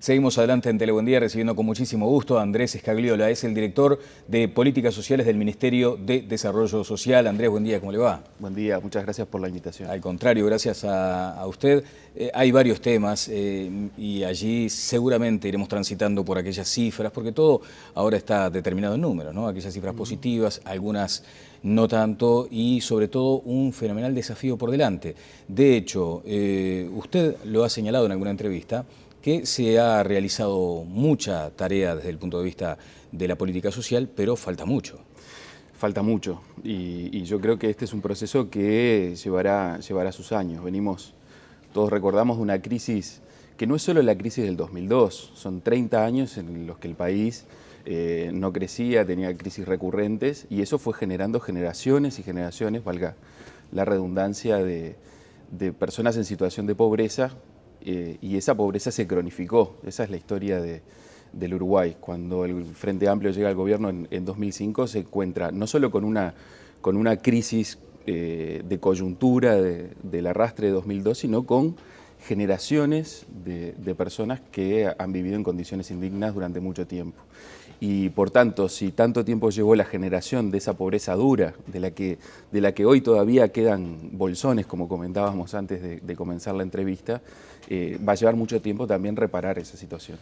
Seguimos adelante en Telebuen Día recibiendo con muchísimo gusto a Andrés Scagliola, es el director de Políticas Sociales del Ministerio de Desarrollo Social. Andrés, buen día, ¿cómo le va? Buen día, muchas gracias por la invitación. Al contrario, gracias a usted. Hay varios temas y allí seguramente iremos transitando por aquellas cifras, porque todo ahora está determinado en números, ¿no? Aquellas cifras positivas, algunas no tanto, y sobre todo un fenomenal desafío por delante. De hecho, usted lo ha señalado en alguna entrevista, que se ha realizado mucha tarea desde el punto de vista de la política social, pero falta mucho. Falta mucho y yo creo que este es un proceso que llevará sus años. Todos recordamos de una crisis que no es solo la crisis del 2002, son 30 años en los que el país no crecía, tenía crisis recurrentes y eso fue generando generaciones y generaciones, valga la redundancia, de personas en situación de pobreza. Y esa pobreza se cronificó. Esa es la historia del Uruguay. Cuando el Frente Amplio llega al gobierno en 2005 se encuentra no solo con una crisis de coyuntura del arrastre de 2002, sino con generaciones de personas que han vivido en condiciones indignas durante mucho tiempo. Y por tanto, si tanto tiempo llevó la generación de esa pobreza dura, de la que hoy todavía quedan bolsones, como comentábamos antes de comenzar la entrevista, va a llevar mucho tiempo también reparar esa situación.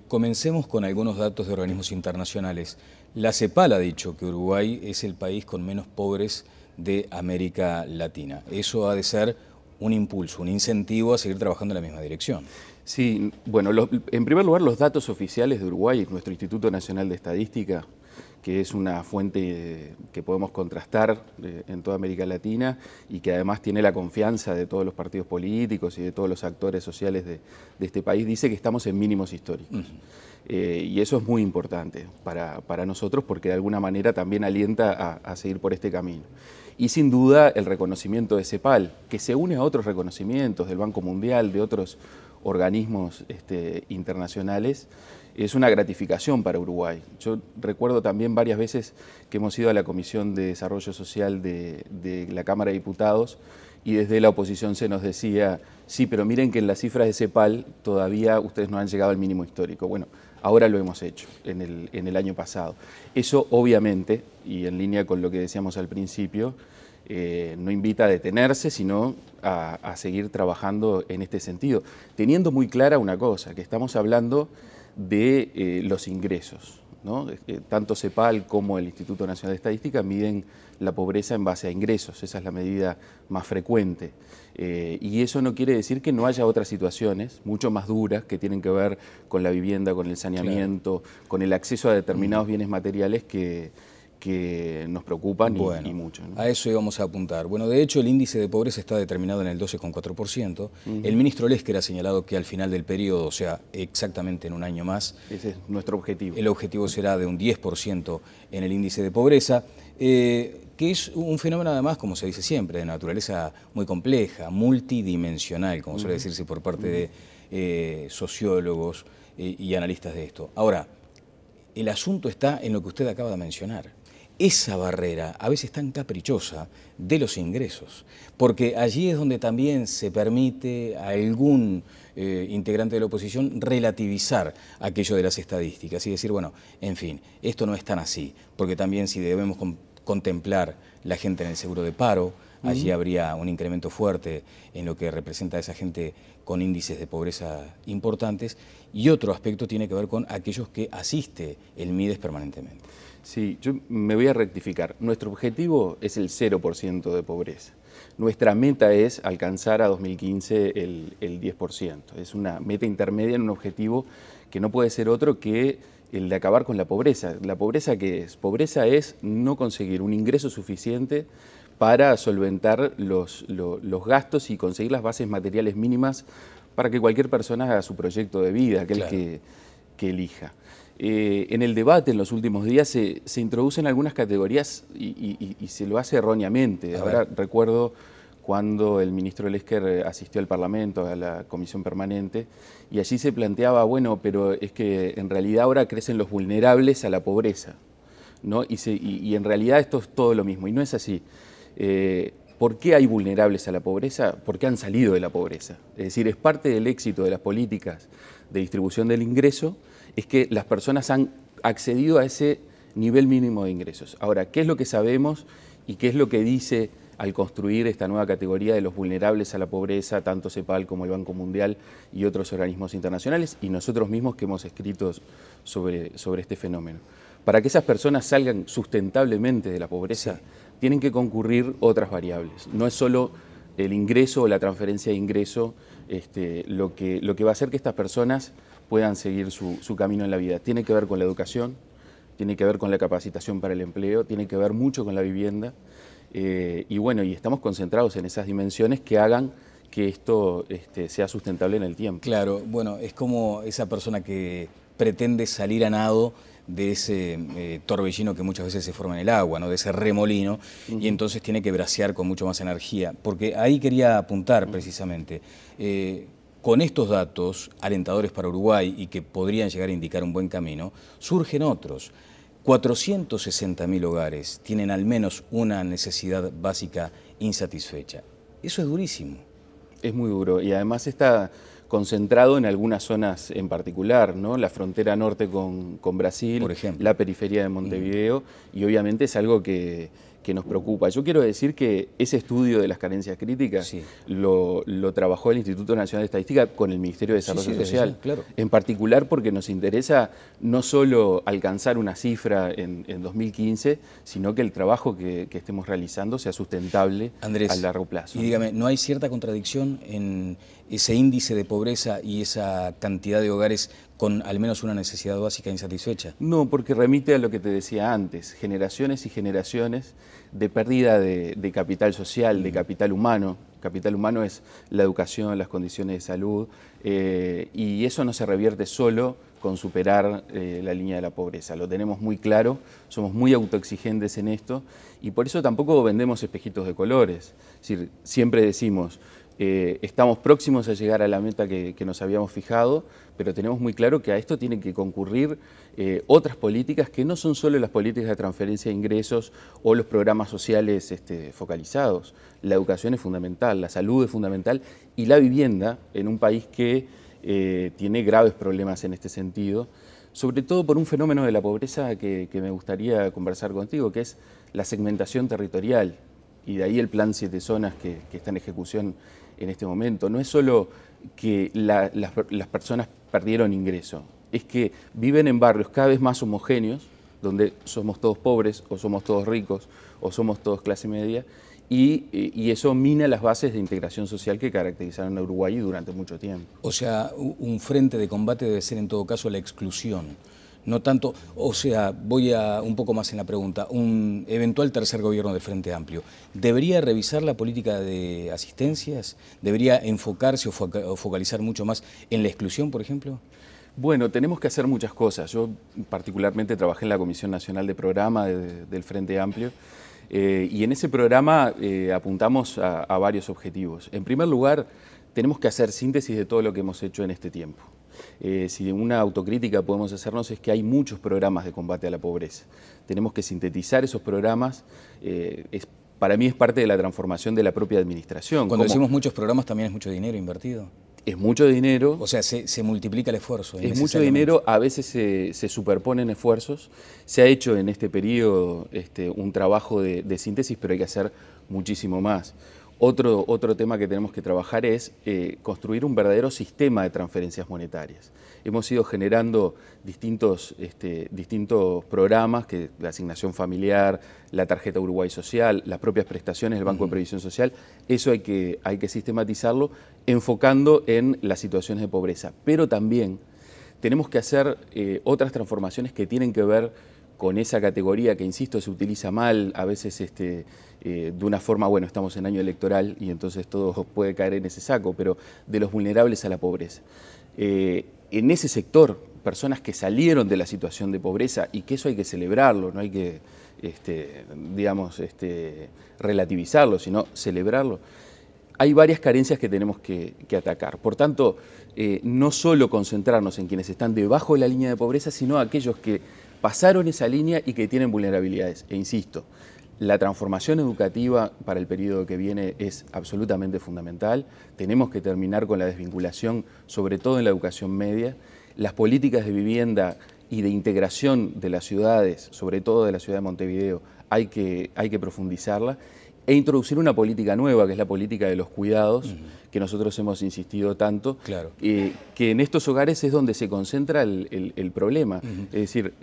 Comencemos con algunos datos de organismos internacionales. La CEPAL ha dicho que Uruguay es el país con menos pobres de América Latina. Eso ha de ser un impulso, un incentivo a seguir trabajando en la misma dirección. Sí, bueno, en primer lugar los datos oficiales de Uruguay, nuestro Instituto Nacional de Estadística, que es una fuente que podemos contrastar en toda América Latina y que además tiene la confianza de todos los partidos políticos y de todos los actores sociales de este país, dice que estamos en mínimos históricos. Y eso es muy importante para nosotros porque de alguna manera también alienta a seguir por este camino. Y sin duda el reconocimiento de CEPAL, que se une a otros reconocimientos del Banco Mundial, de otros organismos internacionales, es una gratificación para Uruguay. Yo recuerdo también varias veces que hemos ido a la Comisión de Desarrollo Social de la Cámara de Diputados y desde la oposición se nos decía, sí, pero miren que en las cifras de CEPAL todavía ustedes no han llegado al mínimo histórico. Bueno, ahora lo hemos hecho en el año pasado. Eso obviamente, y en línea con lo que decíamos al principio, no invita a detenerse, sino a seguir trabajando en este sentido, teniendo muy clara una cosa, que estamos hablando de los ingresos, ¿no? Tanto CEPAL como el Instituto Nacional de Estadística miden la pobreza en base a ingresos, esa es la medida más frecuente. Y eso no quiere decir que no haya otras situaciones mucho más duras que tienen que ver con la vivienda, con el saneamiento, claro, con el acceso a determinados bienes materiales que nos preocupan bueno, y mucho, ¿no? A eso íbamos a apuntar. Bueno, de hecho el índice de pobreza está determinado en el 12,4%. El ministro Lesker ha señalado que al final del periodo, o sea, exactamente en un año más, ese es nuestro objetivo. El objetivo será de un 10% en el índice de pobreza, que es un fenómeno además, como se dice siempre, de naturaleza muy compleja, multidimensional, como suele decirse por parte de sociólogos y analistas de esto. Ahora, el asunto está en lo que usted acaba de mencionar. Esa barrera, a veces tan caprichosa, de los ingresos, porque allí es donde también se permite a algún integrante de la oposición relativizar aquello de las estadísticas y decir, bueno, en fin, esto no es tan así, porque también si debemos contemplar la gente en el seguro de paro, allí habría un incremento fuerte en lo que representa a esa gente con índices de pobreza importantes, y otro aspecto tiene que ver con aquellos que asiste el MIDES permanentemente. Sí, yo me voy a rectificar. Nuestro objetivo es el 0% de pobreza. Nuestra meta es alcanzar a 2015 el 10%. Es una meta intermedia en un objetivo que no puede ser otro que el de acabar con la pobreza. ¿La pobreza qué es? Pobreza es no conseguir un ingreso suficiente para solventar los gastos y conseguir las bases materiales mínimas para que cualquier persona haga su proyecto de vida, aquel claro, que elija. En el debate en los últimos días se introducen algunas categorías y se lo hace erróneamente. Ahora recuerdo cuando el ministro Lesker asistió al Parlamento, a la Comisión Permanente, y allí se planteaba, bueno, pero es que en realidad ahora crecen los vulnerables a la pobreza, ¿no? Y en realidad esto es todo lo mismo, y no es así. ¿Por qué hay vulnerables a la pobreza? Porque han salido de la pobreza. Es decir, es parte del éxito de las políticas de distribución del ingreso, es que las personas han accedido a ese nivel mínimo de ingresos. Ahora, ¿qué es lo que sabemos y qué es lo que dice al construir esta nueva categoría de los vulnerables a la pobreza, tanto CEPAL como el Banco Mundial y otros organismos internacionales, y nosotros mismos que hemos escrito sobre este fenómeno? Para que esas personas salgan sustentablemente de la pobreza, tienen que concurrir otras variables. No es solo el ingreso o la transferencia de ingreso lo que va a hacer que estas personas puedan seguir su camino en la vida. Tiene que ver con la educación, tiene que ver con la capacitación para el empleo, tiene que ver mucho con la vivienda. Y bueno, y estamos concentrados en esas dimensiones que hagan que esto sea sustentable en el tiempo. Claro, bueno, es como esa persona que pretende salir a nado de ese torbellino que muchas veces se forma en el agua, ¿no? De ese remolino, y entonces tiene que bracear con mucho más energía. Porque ahí quería apuntar precisamente, con estos datos alentadores para Uruguay y que podrían llegar a indicar un buen camino, surgen otros. 460.000 hogares tienen al menos una necesidad básica insatisfecha. Eso es durísimo. Es muy duro y además está concentrado en algunas zonas en particular, ¿no? La frontera norte con Brasil, por ejemplo, la periferia de Montevideo, y obviamente es algo que nos preocupa. Yo quiero decir que ese estudio de las carencias críticas lo trabajó el Instituto Nacional de Estadística con el Ministerio de Desarrollo Social, claro. En particular porque nos interesa no solo alcanzar una cifra en 2015, sino que el trabajo que estemos realizando sea sustentable, Andrés, a largo plazo. Y dígame, ¿no hay cierta contradicción en ese índice de pobreza y esa cantidad de hogares con al menos una necesidad básica insatisfecha? No, porque remite a lo que te decía antes, generaciones y generaciones de pérdida de capital social, de capital humano. Capital humano es la educación, las condiciones de salud, y eso no se revierte solo con superar la línea de la pobreza. Lo tenemos muy claro, somos muy autoexigentes en esto, y por eso tampoco vendemos espejitos de colores. Es decir, siempre decimos, estamos próximos a llegar a la meta que nos habíamos fijado, pero tenemos muy claro que a esto tienen que concurrir otras políticas que no son solo las políticas de transferencia de ingresos o los programas sociales focalizados. La educación es fundamental, la salud es fundamental y la vivienda en un país que tiene graves problemas en este sentido, sobre todo por un fenómeno de la pobreza que me gustaría conversar contigo, que es la segmentación territorial. Y de ahí el plan 7 zonas que está en ejecución en este momento. No es solo que las personas perdieron ingreso, es que viven en barrios cada vez más homogéneos, donde somos todos pobres, o somos todos ricos, o somos todos clase media, y eso mina las bases de integración social que caracterizaron a Uruguay durante mucho tiempo. O sea, un frente de combate debe ser en todo caso la exclusión. No tanto, o sea, voy un poco más en la pregunta, un eventual tercer gobierno del Frente Amplio, ¿debería revisar la política de asistencias? ¿Debería enfocarse o focalizar mucho más en la exclusión, por ejemplo? Bueno, tenemos que hacer muchas cosas. Yo particularmente trabajé en la Comisión Nacional de Programa del Frente Amplio, y en ese programa apuntamos a varios objetivos. En primer lugar, tenemos que hacer síntesis de todo lo que hemos hecho en este tiempo. Si una autocrítica podemos hacernos es que hay muchos programas de combate a la pobreza. Tenemos que sintetizar esos programas. Para mí es parte de la transformación de la propia administración. Cuando decimos muchos programas también es mucho dinero invertido. Es mucho dinero. O sea, se multiplica el esfuerzo. Es mucho dinero, a veces se superponen esfuerzos. Se ha hecho en este periodo un trabajo de síntesis, pero hay que hacer muchísimo más. Otro tema que tenemos que trabajar es construir un verdadero sistema de transferencias monetarias. Hemos ido generando distintos programas, que la asignación familiar, la tarjeta Uruguay Social, las propias prestaciones del Banco de Previsión Social. Eso hay que sistematizarlo, enfocando en las situaciones de pobreza. Pero también tenemos que hacer otras transformaciones que tienen que ver con esa categoría que, insisto, se utiliza mal, a veces de una forma, bueno, estamos en año electoral y entonces todo puede caer en ese saco, pero de los vulnerables a la pobreza. En ese sector, personas que salieron de la situación de pobreza, y que eso hay que celebrarlo, no hay que, relativizarlo, sino celebrarlo. Hay varias carencias que tenemos que atacar. Por tanto, no solo concentrarnos en quienes están debajo de la línea de pobreza, sino aquellos que pasaron esa línea y que tienen vulnerabilidades. E insisto, La transformación educativa para el periodo que viene es absolutamente fundamental. Tenemos que terminar con la desvinculación, sobre todo en la educación media. Las políticas de vivienda y de integración de las ciudades, sobre todo de la ciudad de Montevideo, hay que profundizarla e introducir una política nueva, que es la política de los cuidados, que nosotros hemos insistido tanto, claro. Que en estos hogares es donde se concentra el problema. Es decir,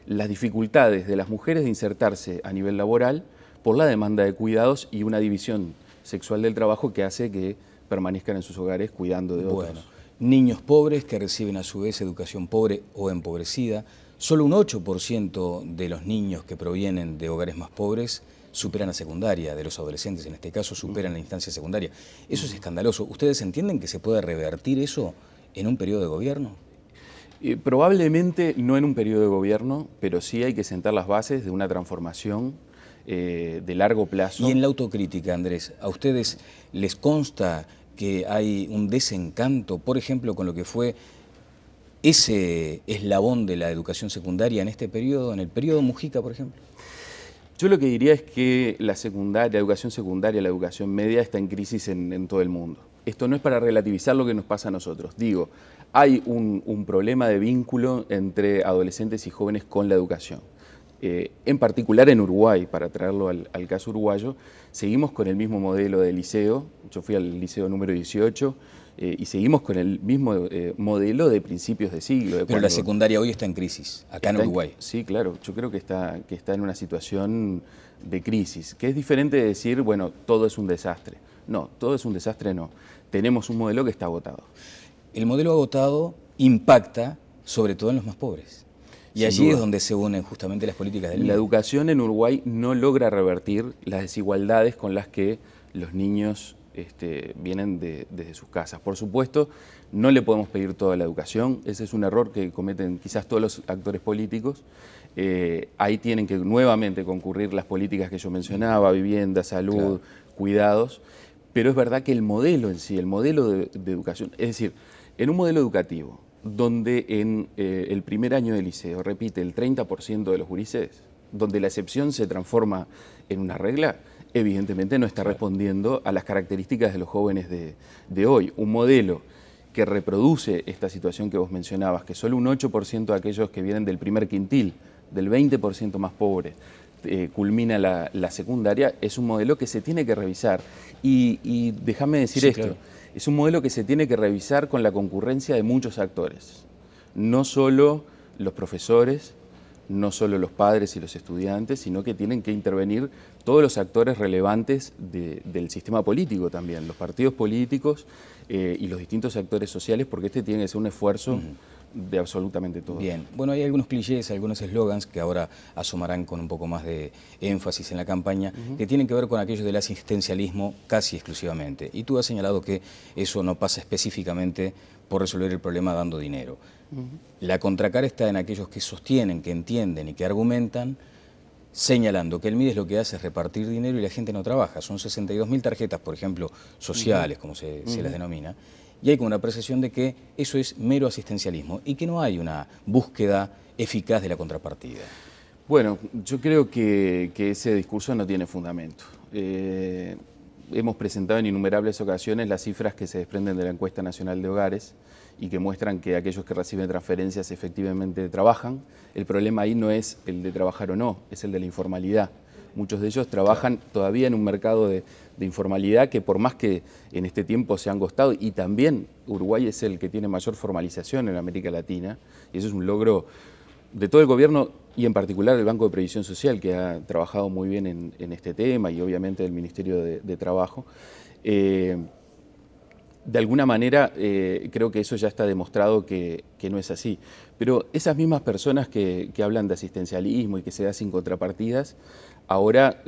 las dificultades de las mujeres de insertarse a nivel laboral por la demanda de cuidados y una división sexual del trabajo que hace que permanezcan en sus hogares cuidando de otros. Bueno, niños pobres que reciben a su vez educación pobre o empobrecida. Solo un 8% de los niños que provienen de hogares más pobres superan la secundaria, de los adolescentes en este caso, superan la instancia secundaria. Eso es escandaloso. ¿Ustedes entienden que se puede revertir eso en un periodo de gobierno? Probablemente no en un periodo de gobierno, pero sí hay que sentar las bases de una transformación de largo plazo. Y en la autocrítica, Andrés, ¿a ustedes les consta que hay un desencanto, por ejemplo, con lo que fue ese eslabón de la educación secundaria en este periodo, en el periodo Mujica, por ejemplo? Yo lo que diría es que la educación secundaria, la educación media está en crisis en todo el mundo. Esto no es para relativizar lo que nos pasa a nosotros. Digo, hay un problema de vínculo entre adolescentes y jóvenes con la educación. En particular en Uruguay, para traerlo al caso uruguayo, seguimos con el mismo modelo de liceo. Yo fui al liceo número 18 y seguimos con el mismo modelo de principios de siglo. Pero la secundaria hoy está en crisis, acá en Uruguay. Sí, claro. Yo creo que está en una situación de crisis, que es diferente de decir, bueno, todo es un desastre. No, todo es un desastre no. Tenemos un modelo que está agotado. El modelo agotado impacta sobre todo en los más pobres. Y allí es donde se unen justamente las políticas del niño. La educación en Uruguay no logra revertir las desigualdades con las que los niños vienen desde sus casas. Por supuesto, no le podemos pedir toda la educación. Ese es un error que cometen quizás todos los actores políticos. Ahí tienen que nuevamente concurrir las políticas que yo mencionaba, vivienda, salud, cuidados. Pero es verdad que el modelo en sí, el modelo de educación, es decir, en un modelo educativo donde en el primer año de liceo repite el 30% de los gurises, donde la excepción se transforma en una regla, evidentemente no está respondiendo a las características de los jóvenes de hoy. Un modelo que reproduce esta situación que vos mencionabas, que solo un 8% de aquellos que vienen del primer quintil, del 20% más pobre, culmina la secundaria, es un modelo que se tiene que revisar. Y déjame decir esto, claro. Es un modelo que se tiene que revisar con la concurrencia de muchos actores, no solo los profesores, no solo los padres y los estudiantes, sino que tienen que intervenir todos los actores relevantes del sistema político también, los partidos políticos y los distintos actores sociales, porque tiene que ser un esfuerzo de absolutamente todo. Bien, bueno, hay algunos clichés, algunos eslogans que ahora asomarán con un poco más de énfasis en la campaña, que tienen que ver con aquello del asistencialismo casi exclusivamente. Y tú has señalado que eso no pasa específicamente por resolver el problema dando dinero. La contracara está en aquellos que sostienen, que entienden y que argumentan, señalando que el MIDES lo que hace es repartir dinero y la gente no trabaja. Son 62.000 tarjetas, por ejemplo, sociales, como se las denomina, y hay como una apreciación de que eso es mero asistencialismo y que no hay una búsqueda eficaz de la contrapartida. Bueno, yo creo que ese discurso no tiene fundamento. Hemos presentado en innumerables ocasiones las cifras que se desprenden de la Encuesta Nacional de Hogares y que muestran que aquellos que reciben transferencias efectivamente trabajan. El problema ahí no es el de trabajar o no, es el de la informalidad. Muchos de ellos trabajan todavía en un mercado de informalidad que por más que en este tiempo se han costado, y también Uruguay es el que tiene mayor formalización en América Latina, y eso es un logro de todo el gobierno y en particular del Banco de Previsión Social, que ha trabajado muy bien en este tema, y obviamente del Ministerio de Trabajo. De alguna manera creo que eso ya está demostrado que no es así. Pero esas mismas personas que hablan de asistencialismo y que se da sin contrapartidas, ahora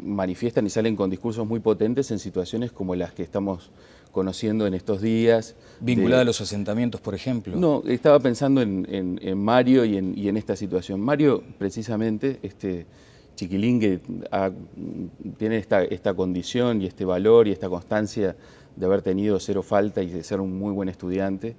manifiestan y salen con discursos muy potentes en situaciones como las que estamos conociendo en estos días. ¿Vinculada a los asentamientos, por ejemplo? No, estaba pensando en Mario y en esta situación. Mario, precisamente, este chiquilín que tiene esta condición y este valor y esta constancia de haber tenido cero falta y de ser un muy buen estudiante,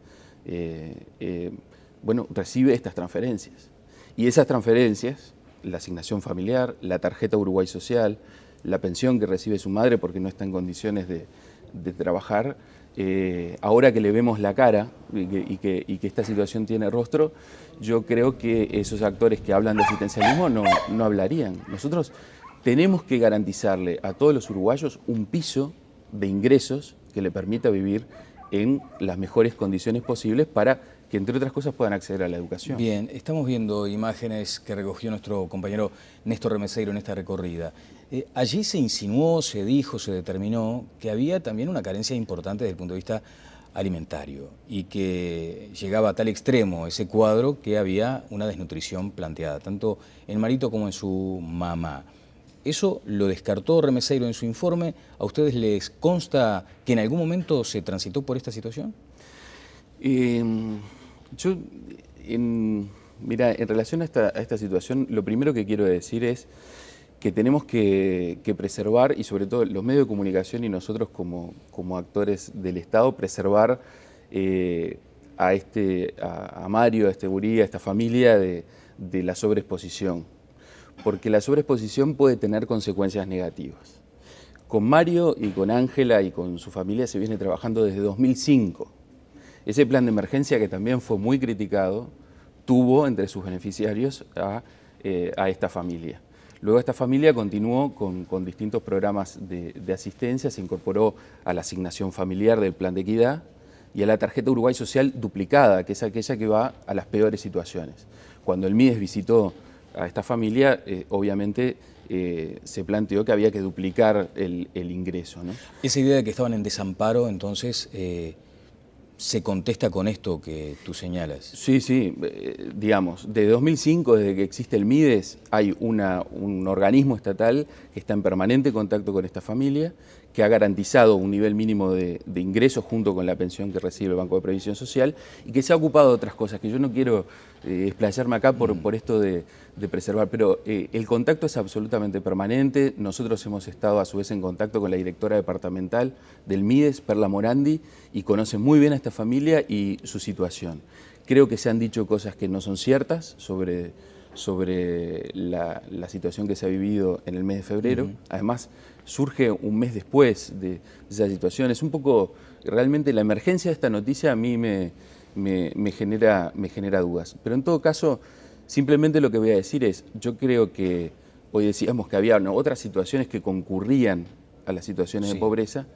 bueno, recibe estas transferencias. Y esas transferencias la asignación familiar, la tarjeta Uruguay Social, la pensión que recibe su madre porque no está en condiciones de trabajar. Ahora que le vemos la cara y que esta situación tiene rostro, yo creo que esos actores que hablan de asistencialismo no hablarían. Nosotros tenemos que garantizarle a todos los uruguayos un piso de ingresos que le permita vivir en las mejores condiciones posibles para que, entre otras cosas, puedan acceder a la educación. Bien, estamos viendo imágenes que recogió nuestro compañero Néstor Remeseiro en esta recorrida. Allí se insinuó, se dijo, se determinó que había también una carencia importante desde el punto de vista alimentario y que llegaba a tal extremo ese cuadro que había una desnutrición planteada, tanto en Marito como en su mamá. ¿Eso lo descartó Remeseiro en su informe? ¿A ustedes les consta que en algún momento se transitó por esta situación? Mira, en relación a esta situación, lo primero que quiero decir es que tenemos que preservar, y sobre todo los medios de comunicación y nosotros como actores del Estado, preservar a Mario, a este gurí, a esta familia de la sobreexposición, porque la sobreexposición puede tener consecuencias negativas. Con Mario y con Ángela y con su familia se viene trabajando desde 2005. Ese plan de emergencia, que también fue muy criticado, tuvo entre sus beneficiarios a esta familia. Luego esta familia continuó con distintos programas de asistencia, se incorporó a la asignación familiar del Plan de Equidad y a la tarjeta Uruguay Social duplicada, que es aquella que va a las peores situaciones. Cuando el MIDES visitó a esta familia, obviamente se planteó que había que duplicar el ingreso, ¿no? Esa idea de que estaban en desamparo, entonces, ¿se contesta con esto que tú señalas? Sí, sí, digamos, desde 2005, desde que existe el MIDES, hay un organismo estatal que está en permanente contacto con esta familia, que ha garantizado un nivel mínimo de ingresos junto con la pensión que recibe el Banco de Previsión Social y que se ha ocupado de otras cosas, que yo no quiero explayarme acá por esto de preservar, pero el contacto es absolutamente permanente. Nosotros hemos estado a su vez en contacto con la directora departamental del MIDES, Perla Morandi, y conoce muy bien a esta familia y su situación. Creo que se han dicho cosas que no son ciertas sobre la situación que se ha vivido en el mes de febrero. Además, surge un mes después de esa situación. Es un poco, realmente la emergencia de esta noticia a mí me genera dudas. Pero en todo caso, simplemente lo que voy a decir es, yo creo que hoy decíamos que había otras situaciones que concurrían a las situaciones de pobreza.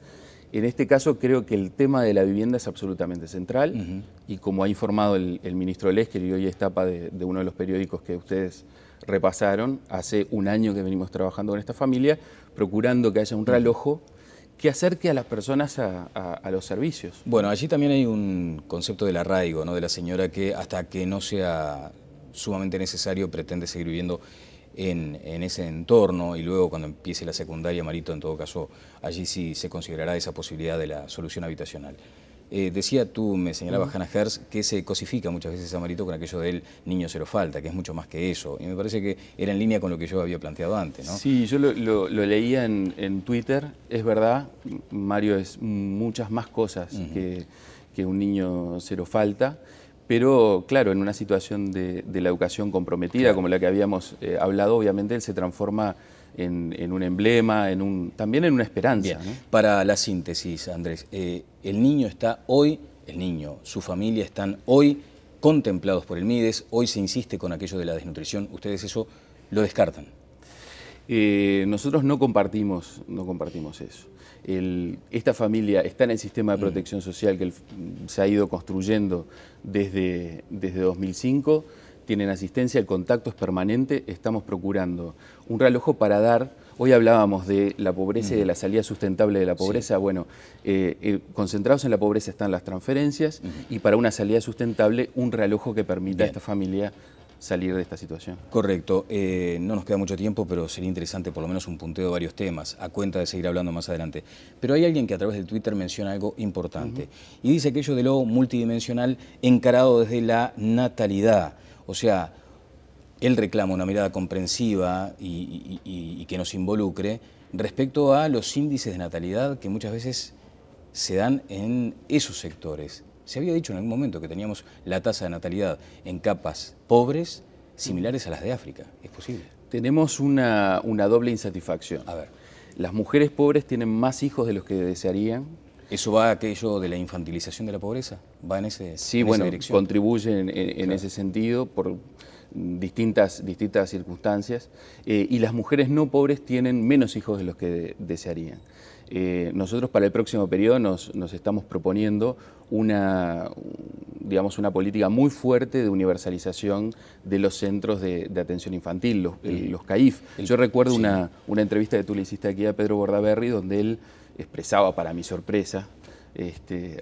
En este caso creo que el tema de la vivienda es absolutamente central y como ha informado el ministro Lesker, y hoy es tapa de uno de los periódicos que ustedes repasaron, hace un año que venimos trabajando con esta familia, procurando que haya un realojo que acerque a las personas a los servicios. Bueno, allí también hay un concepto del arraigo, ¿no? De la señora que hasta que no sea sumamente necesario pretende seguir viviendo en ese entorno y luego cuando empiece la secundaria, Marito, en todo caso, allí sí se considerará esa posibilidad de la solución habitacional. Decía tú, me señalaba Hannah Herz, que se cosifica muchas veces a Marito con aquello del niño cero falta, que es mucho más que eso. Y me parece que era en línea con lo que yo había planteado antes, ¿no? Sí, yo lo leía en Twitter, es verdad, Mario es muchas más cosas que un niño cero falta. Pero claro, en una situación de la educación comprometida, como la que habíamos hablado, obviamente él se transforma en un emblema, también en una esperanza. Bien, ¿no? Para la síntesis, Andrés, el niño está hoy, su familia están hoy contemplados por el MIDES, hoy se insiste con aquello de la desnutrición, ¿ustedes eso lo descartan? Nosotros no compartimos eso. Esta familia está en el sistema de protección social que se ha ido construyendo desde 2005, tienen asistencia, el contacto es permanente, estamos procurando un realojo para dar, hoy hablábamos de la pobreza y de la salida sustentable de la pobreza, bueno, concentrados en la pobreza están las transferencias y para una salida sustentable un realojo que permita a esta familia salir de esta situación. Correcto. No nos queda mucho tiempo, pero sería interesante por lo menos un punteo de varios temas, a cuenta de seguir hablando más adelante. Pero hay alguien que a través del Twitter menciona algo importante y dice aquello de lo multidimensional encarado desde la natalidad. O sea, él reclama una mirada comprensiva y que nos involucre respecto a los índices de natalidad que muchas veces se dan en esos sectores. Se había dicho en algún momento que teníamos la tasa de natalidad en capas pobres similares a las de África. ¿Es posible? Tenemos una doble insatisfacción. A ver. Las mujeres pobres tienen más hijos de los que desearían. ¿Eso va a aquello de la infantilización de la pobreza? ¿Va en ese Sí, en bueno, esa dirección? contribuye en ese sentido por distintas circunstancias. Y las mujeres no pobres tienen menos hijos de los que desearían. Nosotros para el próximo periodo nos estamos proponiendo una política muy fuerte de universalización de los centros de atención infantil, los CAIF. Yo recuerdo sí. una entrevista que tú le hiciste aquí a Pedro Bordaberry, donde él expresaba, para mi sorpresa,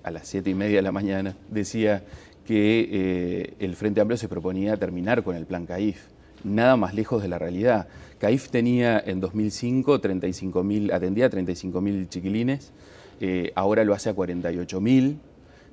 a las 7:30 de la mañana, decía que el Frente Amplio se proponía terminar con el plan CAIF. Nada más lejos de la realidad. CAIF tenía en 2005 atendía a 35.000 chiquilines, ahora lo hace a 48.000.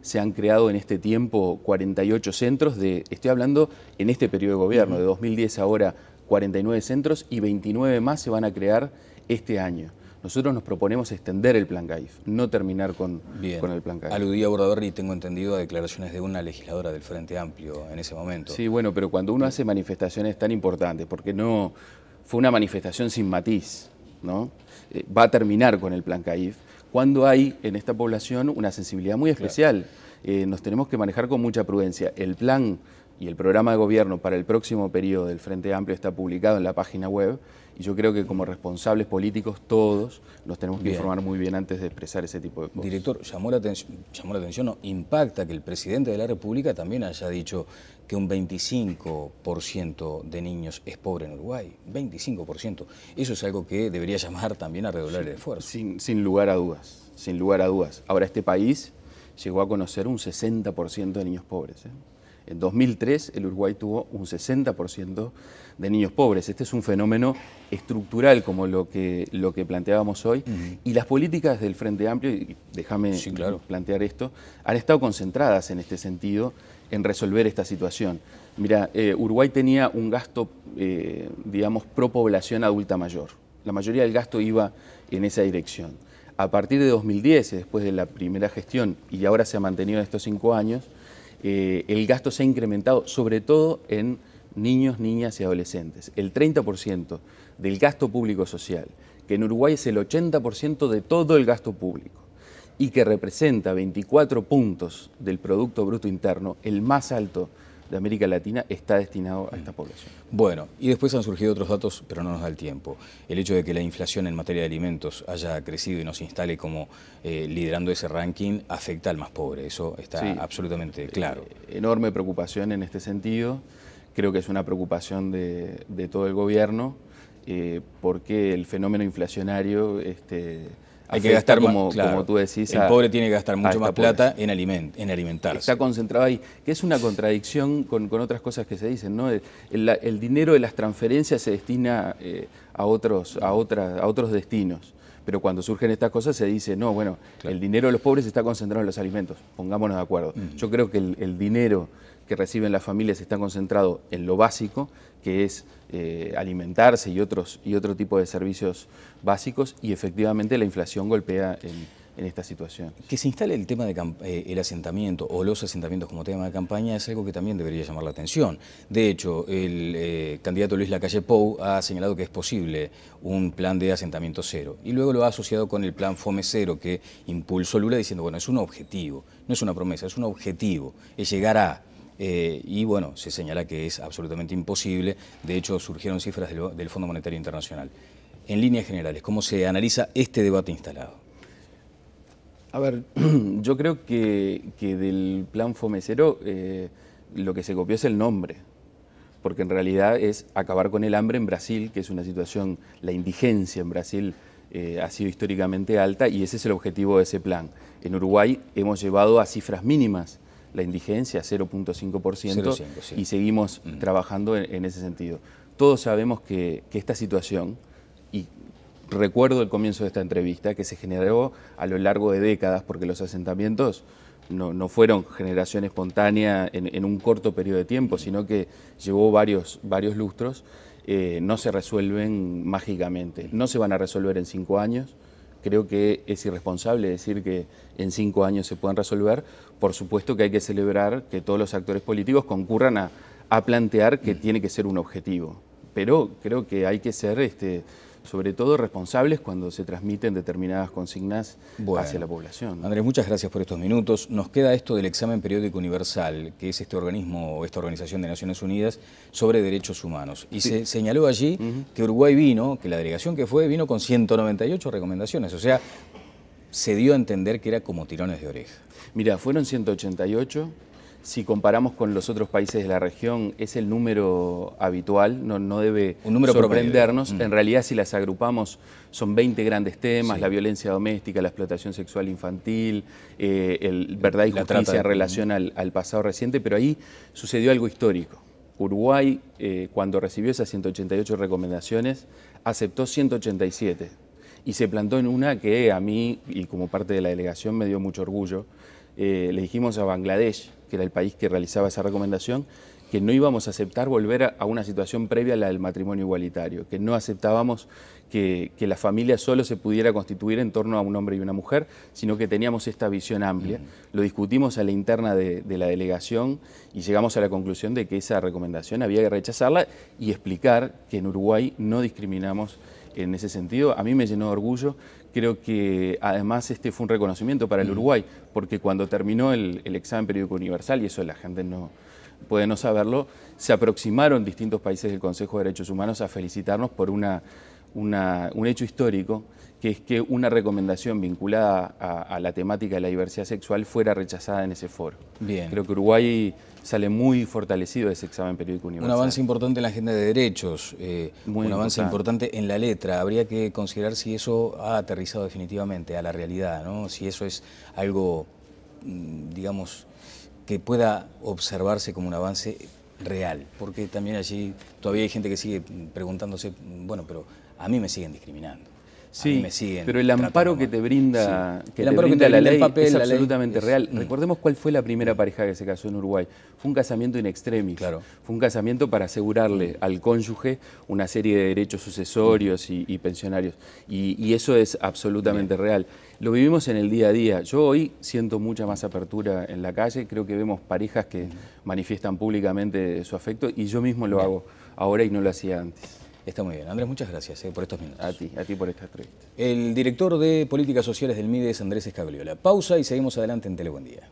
Se han creado en este tiempo 48 centros, estoy hablando en este periodo de gobierno, de 2010 ahora 49 centros y 29 más se van a crear este año. Nosotros nos proponemos extender el plan CAIF, no terminar con el plan CAIF. Aludía Bordaberry, tengo entendido, a declaraciones de una legisladora del Frente Amplio en ese momento. Sí, bueno, pero cuando uno hace manifestaciones tan importantes, porque no fue una manifestación sin matiz, ¿no? Va a terminar con el plan CAIF, cuando hay en esta población una sensibilidad muy especial. Claro. Nos tenemos que manejar con mucha prudencia. El plan y el programa de gobierno para el próximo periodo del Frente Amplio está publicado en la página web y yo creo que como responsables políticos todos nos tenemos que informar muy bien antes de expresar ese tipo de cosas. Director, llamó la atención, no, impacta que el presidente de la República también haya dicho que un 25% de niños es pobre en Uruguay. 25%. Eso es algo que debería llamar también a redoblar el esfuerzo. Sin lugar a dudas, sin lugar a dudas. Ahora, este país llegó a conocer un 60% de niños pobres, ¿eh? En 2003 el Uruguay tuvo un 60% de niños pobres. Este es un fenómeno estructural como lo que planteábamos hoy. Y las políticas del Frente Amplio, y déjame plantear esto, han estado concentradas en este sentido, en resolver esta situación. Mira, Uruguay tenía un gasto, pro población adulta mayor. La mayoría del gasto iba en esa dirección. A partir de 2010, después de la primera gestión, y ahora se ha mantenido en estos 5 años, el gasto se ha incrementado sobre todo en niños, niñas y adolescentes. El 30% del gasto público social, que en Uruguay es el 80% de todo el gasto público y que representa 24 puntos del Producto Bruto Interno, el más alto de América Latina, está destinado a esta población. Bueno, y después han surgido otros datos, pero no nos da el tiempo. El hecho de que la inflación en materia de alimentos haya crecido y nos instale como liderando ese ranking afecta al más pobre, eso está absolutamente claro. Enorme preocupación en este sentido, creo que es una preocupación de todo el gobierno, porque el fenómeno inflacionario hay que gastar como tú decís. El pobre tiene que gastar mucho más plata en alimentarse. Está concentrado ahí, que es una contradicción con otras cosas que se dicen, ¿no? El dinero de las transferencias se destina a otros destinos. Pero cuando surgen estas cosas se dice, no, bueno, el dinero de los pobres está concentrado en los alimentos, pongámonos de acuerdo. Yo creo que el dinero que reciben las familias está concentrado en lo básico, que es alimentarse y otro tipo de servicios básicos, y efectivamente la inflación golpea en esta situación. Que se instale el tema de el asentamiento o los asentamientos como tema de campaña es algo que también debería llamar la atención. De hecho, el candidato Luis Lacalle Pou ha señalado que es posible un plan de asentamiento cero y luego lo ha asociado con el plan Fome Cero que impulsó Lula diciendo, bueno, es un objetivo, no es una promesa, es un objetivo, es llegar a... y bueno, se señala que es absolutamente imposible. De hecho, surgieron cifras del Fondo Monetario Internacional. En líneas generales, ¿cómo se analiza este debate instalado? A ver, yo creo que del plan Fome Cero lo que se copió es el nombre, porque en realidad es acabar con el hambre en Brasil, que es una situación, la indigencia en Brasil ha sido históricamente alta y ese es el objetivo de ese plan. En Uruguay hemos llevado a cifras mínimas la indigencia, 0.5%, y seguimos trabajando en ese sentido. Todos sabemos que esta situación, y recuerdo el comienzo de esta entrevista, que se generó a lo largo de décadas, porque los asentamientos no fueron generación espontánea en un corto periodo de tiempo, sino que llevó varios lustros, no se resuelven mágicamente, no se van a resolver en 5 años. Creo que es irresponsable decir que en 5 años se puedan resolver. Por supuesto que hay que celebrar que todos los actores políticos concurran a plantear que tiene que ser un objetivo. pero creo que hay que ser sobre todo responsables cuando se transmiten determinadas consignas hacia la población. Andrés, muchas gracias por estos minutos. Nos queda esto del examen periódico universal, que es este organismo o esta organización de Naciones Unidas sobre derechos humanos. Y se señaló allí que Uruguay vino, que la delegación que fue, vino con 198 recomendaciones. O sea, se dio a entender que era como tirones de oreja. Mira, fueron 188. Si comparamos con los otros países de la región, es el número habitual, no debe sorprendernos. En realidad, si las agrupamos, son 20 grandes temas: la violencia doméstica, la explotación sexual infantil, verdad y justicia en relación al pasado reciente, pero ahí sucedió algo histórico. Uruguay, cuando recibió esas 188 recomendaciones, aceptó 187 y se plantó en una que a mí, y como parte de la delegación, me dio mucho orgullo. Le dijimos a Bangladesh, que era el país que realizaba esa recomendación, que no íbamos a aceptar volver a una situación previa a la del matrimonio igualitario, que no aceptábamos que la familia solo se pudiera constituir en torno a un hombre y una mujer, sino que teníamos esta visión amplia. Lo discutimos a la interna de la delegación y llegamos a la conclusión de que esa recomendación había que rechazarla y explicar que en Uruguay no discriminamos en ese sentido. A mí me llenó de orgullo. Creo que además este fue un reconocimiento para el Uruguay, porque cuando terminó el examen periódico universal, y eso la gente puede no saberlo, se aproximaron distintos países del Consejo de Derechos Humanos a felicitarnos por un hecho histórico, que es que una recomendación vinculada a la temática de la diversidad sexual fuera rechazada en ese foro. Bien. Creo que Uruguay sale muy fortalecido de ese examen periódico universal. Un avance importante en la agenda de derechos, un avance importante en la letra. Habría que considerar si eso ha aterrizado definitivamente a la realidad, ¿no? Si eso es algo, digamos, que pueda observarse como un avance real, porque también allí todavía hay gente que sigue preguntándose, bueno, pero a mí me siguen discriminando. Sí, pero el amparo que te brinda, la ley es absolutamente real. Recordemos cuál fue la primera pareja que se casó en Uruguay. Fue un casamiento in extremis. Claro. Fue un casamiento para asegurarle al cónyuge una serie de derechos sucesorios y pensionarios. Y eso es absolutamente real. Lo vivimos en el día a día. Yo hoy siento mucha más apertura en la calle. Creo que vemos parejas que manifiestan públicamente su afecto y yo mismo lo hago ahora y no lo hacía antes. Está muy bien. Andrés, muchas gracias por estos minutos. A ti por esta entrevista. El director de Políticas Sociales del MIDE es Andrés Escagliola. Pausa y seguimos adelante en Telebuendía.